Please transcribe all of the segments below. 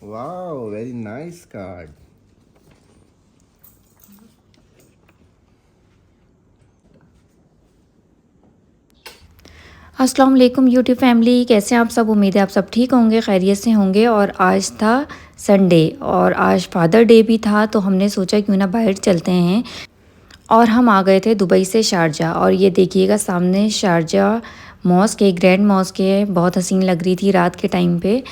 Wow, very nice card. अस्सलाम वालेकुम YouTube family, कैसे हैं आप सब। उम्मीद है आप सब ठीक होंगे, खैरियत से होंगे। और आज था संडे और आज फादर डे भी था, तो हमने सोचा क्यों ना बाहर चलते हैं। और हम आ गए थे दुबई से शारजा। और ये देखिएगा सामने शारजा मॉस्क है, ग्रैंड मॉस्क है, बहुत हसीन लग रही थी रात के टाइम पे।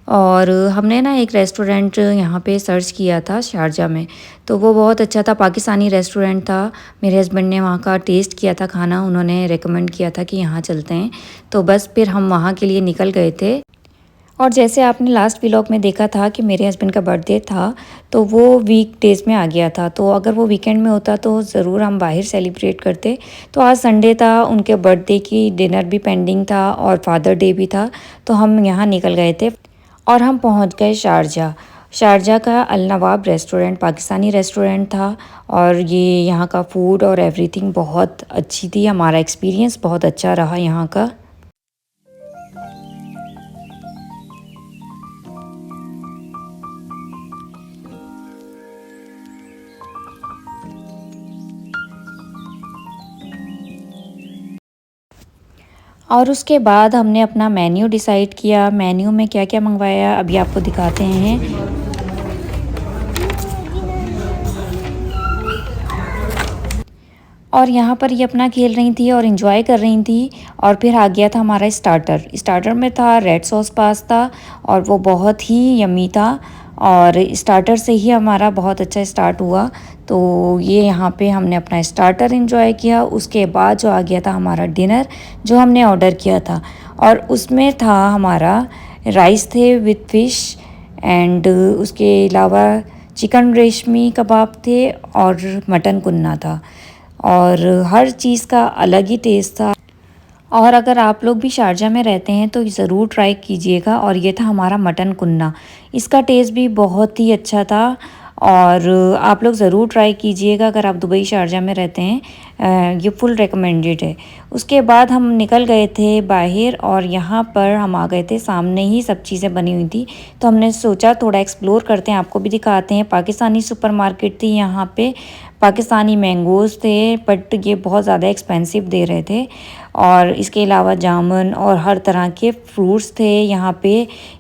और हमने ना एक रेस्टोरेंट यहाँ पे सर्च किया था शारजा में, तो वो बहुत अच्छा था, पाकिस्तानी रेस्टोरेंट था। मेरे हस्बैंड ने वहाँ का टेस्ट किया था खाना, उन्होंने रेकमेंड किया था कि यहाँ चलते हैं। तो बस फिर हम वहाँ के लिए निकल गए थे। और जैसे आपने लास्ट व्लॉग में देखा था कि मेरे हस्बैंड का बर्थडे था, तो वो वीक डेज़ में आ गया था। तो अगर वो वीकेंड में होता तो ज़रूर हम बाहर सेलिब्रेट करते। तो आज संडे था, उनके बर्थडे की डिनर भी पेंडिंग था और फादर डे भी था, तो हम यहाँ निकल गए थे। और हम पहुँच गए शारजा। शारजा का अल नवाब रेस्टोरेंट पाकिस्तानी रेस्टोरेंट था। और ये यहाँ का फ़ूड और एवरीथिंग बहुत अच्छी थी, हमारा एक्सपीरियंस बहुत अच्छा रहा यहाँ का। और उसके बाद हमने अपना मेन्यू डिसाइड किया। मेन्यू में क्या क्या मंगवाया अभी आपको दिखाते हैं। और यहाँ पर ये अपना खेल रही थी और इन्जॉय कर रही थी। और फिर आ गया था हमारा स्टार्टर में था रेड सॉस पास्ता, और वो बहुत ही यम्मी था। और स्टार्टर से ही हमारा बहुत अच्छा स्टार्ट हुआ। तो ये यहाँ पे हमने अपना स्टार्टर इन्जॉय किया। उसके बाद जो आ गया था हमारा डिनर, जो हमने ऑर्डर किया था। और उसमें था हमारा राइस थे विथ फ़िश, एंड उसके अलावा चिकन रेशमी कबाब थे और मटन कुन्ना था। और हर चीज़ का अलग ही टेस्ट था। और अगर आप लोग भी शारजा में रहते हैं तो ज़रूर ट्राई कीजिएगा। और ये था हमारा मटन कुन्ना, इसका टेस्ट भी बहुत ही अच्छा था। और आप लोग ज़रूर ट्राई कीजिएगा अगर आप दुबई शारजा में रहते हैं, ये फुल रिकमेंडेड है। उसके बाद हम निकल गए थे बाहर, और यहाँ पर हम आ गए थे, सामने ही सब चीज़ें बनी हुई थी। तो हमने सोचा थोड़ा एक्सप्लोर करते हैं, आपको भी दिखाते हैं। पाकिस्तानी सुपरमार्केट थी यहाँ पे, पाकिस्तानी मैंगोज़ थे, बट ये बहुत ज़्यादा एक्सपेंसिव दे रहे थे। और इसके अलावा जामुन और हर तरह के फ्रूट्स थे यहाँ पे।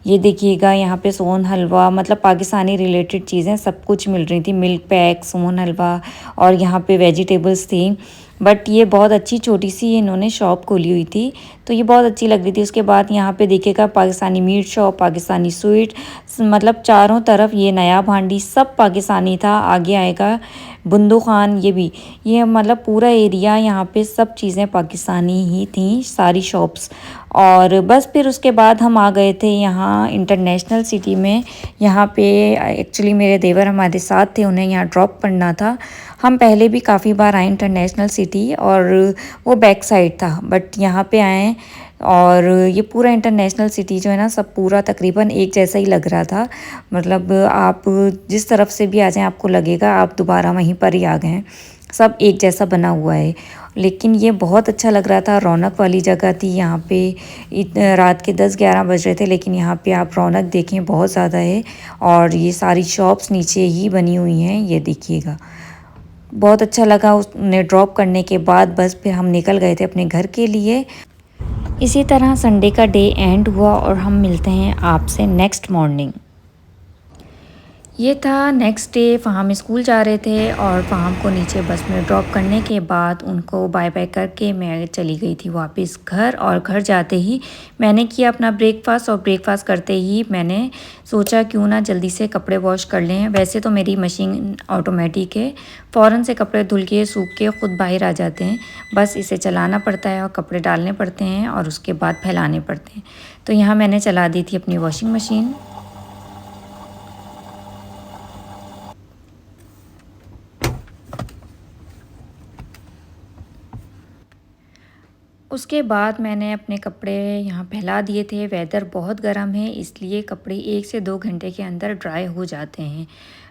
ये देखिएगा यहाँ पे सोन हलवा, मतलब पाकिस्तानी रिलेटेड चीज़ें सब कुछ मिल रही थी, मिल्क पैक, सोन हलवा, और यहाँ पे वेजिटेबल्स थी। बट ये बहुत अच्छी छोटी सी इन्होंने शॉप खोली हुई थी, तो ये बहुत अच्छी लग रही थी। उसके बाद यहाँ पे देखिएगा Pakistani meat shop, Pakistani sweet, मतलब चारों तरफ ये नया भांडी सब पाकिस्तानी था। आगे आएगा बुंदू खान, ये भी, ये मतलब पूरा एरिया यहाँ पे सब चीज़ें पाकिस्तानी ही थी, सारी शॉप्स। और बस फिर उसके बाद हम आ गए थे यहाँ इंटरनेशनल सिटी में। यहाँ पे एक्चुअली मेरे देवर हमारे साथ थे, उन्हें यहाँ ड्रॉप करना था। हम पहले भी काफ़ी बार आए इंटरनेशनल सिटी, और वो बैक साइड था, बट यहाँ पे आए। और ये पूरा इंटरनेशनल सिटी जो है ना, सब पूरा तकरीबन एक जैसा ही लग रहा था। मतलब आप जिस तरफ से भी आ जाएं आपको लगेगा आप दोबारा वहीं पर ही आ गए हैं, सब एक जैसा बना हुआ है। लेकिन ये बहुत अच्छा लग रहा था, रौनक वाली जगह थी यहाँ पे। रात के 10-11 बज रहे थे, लेकिन यहाँ पे आप रौनक देखें बहुत ज़्यादा है। और ये सारी शॉप्स नीचे ही बनी हुई हैं, ये देखिएगा। बहुत अच्छा लगा उन्हें ड्रॉप करने के बाद। बस फिर हम निकल गए थे अपने घर के लिए। इसी तरह संडे का डे एंड हुआ, और हम मिलते हैं आपसे नेक्स्ट मॉर्निंग। ये था नेक्स्ट डे, फ़हाम स्कूल जा रहे थे, और फ़हाम को नीचे बस में ड्रॉप करने के बाद उनको बाय बाय करके मैं चली गई थी वापस घर। और घर जाते ही मैंने किया अपना ब्रेकफ़ास्ट, और ब्रेकफ़ास्ट करते ही मैंने सोचा क्यों ना जल्दी से कपड़े वॉश कर लें। वैसे तो मेरी मशीन ऑटोमेटिक है, फ़ौरन से कपड़े धुल के सूख के ख़ुद बाहर आ जाते हैं। बस इसे चलाना पड़ता है और कपड़े डालने पड़ते हैं, और उसके बाद फैलाने पड़ते हैं। तो यहाँ मैंने चला दी थी अपनी वॉशिंग मशीन। उसके बाद मैंने अपने कपड़े यहाँ फैला दिए थे। वेदर बहुत गर्म है, इसलिए कपड़े 1 से 2 घंटे के अंदर ड्राई हो जाते हैं।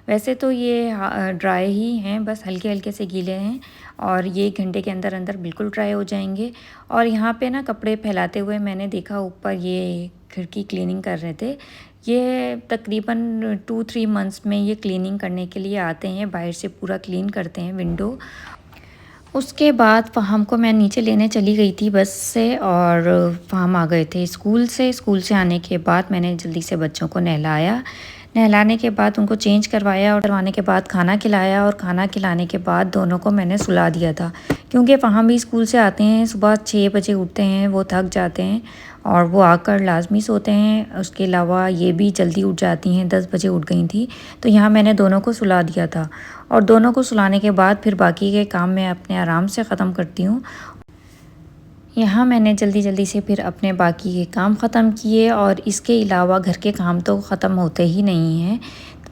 वैसे तो ये ड्राई ही हैं, बस हल्के हल्के से गीले हैं, और ये 1 घंटे के अंदर अंदर बिल्कुल ड्राई हो जाएंगे। और यहाँ पे ना कपड़े फैलाते हुए मैंने देखा ऊपर ये खिड़की क्लीनिंग कर रहे थे। ये तकरीबन 2-3 मंथ्स में ये क्लीनिंग करने के लिए आते हैं, बाहर से पूरा क्लीन करते हैं विंडो। उसके बाद फ़हम को मैं नीचे लेने चली गई थी बस से, और फ़हम आ गए थे स्कूल से। स्कूल से आने के बाद मैंने जल्दी से बच्चों को नहलाया। नहलाने के बाद उनको चेंज करवाया, और करवाने के बाद खाना खिलाया, और खाना खिलाने के बाद दोनों को मैंने सुला दिया था, क्योंकि फ़हम भी स्कूल से आते हैं, सुबह 6 बजे उठते हैं, वो थक जाते हैं और वो आकर लाजमी सोते हैं। उसके अलावा ये भी जल्दी उठ जाती हैं, 10 बजे उठ गई थी। तो यहाँ मैंने दोनों को सुला दिया था, और दोनों को सुलाने के बाद फिर बाकी के काम मैं अपने आराम से ख़त्म करती हूँ। यहाँ मैंने जल्दी से फिर अपने बाकी के काम ख़त्म किए, और इसके अलावा घर के काम तो ख़त्म होते ही नहीं हैं,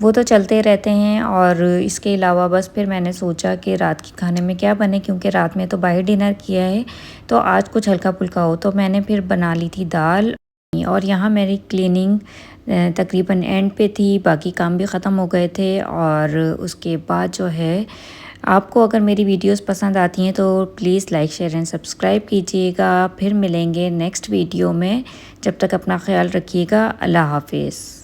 वो तो चलते रहते हैं। और इसके अलावा बस फिर मैंने सोचा कि रात के खाने में क्या बने, क्योंकि रात में तो बाहर डिनर किया है, तो आज कुछ हल्का फुल्का हो। तो मैंने फिर बना ली थी दाल, और यहाँ मेरी क्लीनिंग तकरीबन एंड पे थी, बाकी काम भी ख़त्म हो गए थे। और उसके बाद जो है, आपको अगर मेरी वीडियोस पसंद आती हैं तो please like share and subscribe कीजिएगा। फिर मिलेंगे नेक्स्ट वीडियो में, जब तक अपना ख्याल रखिएगा। अल्लाह हाफिज़।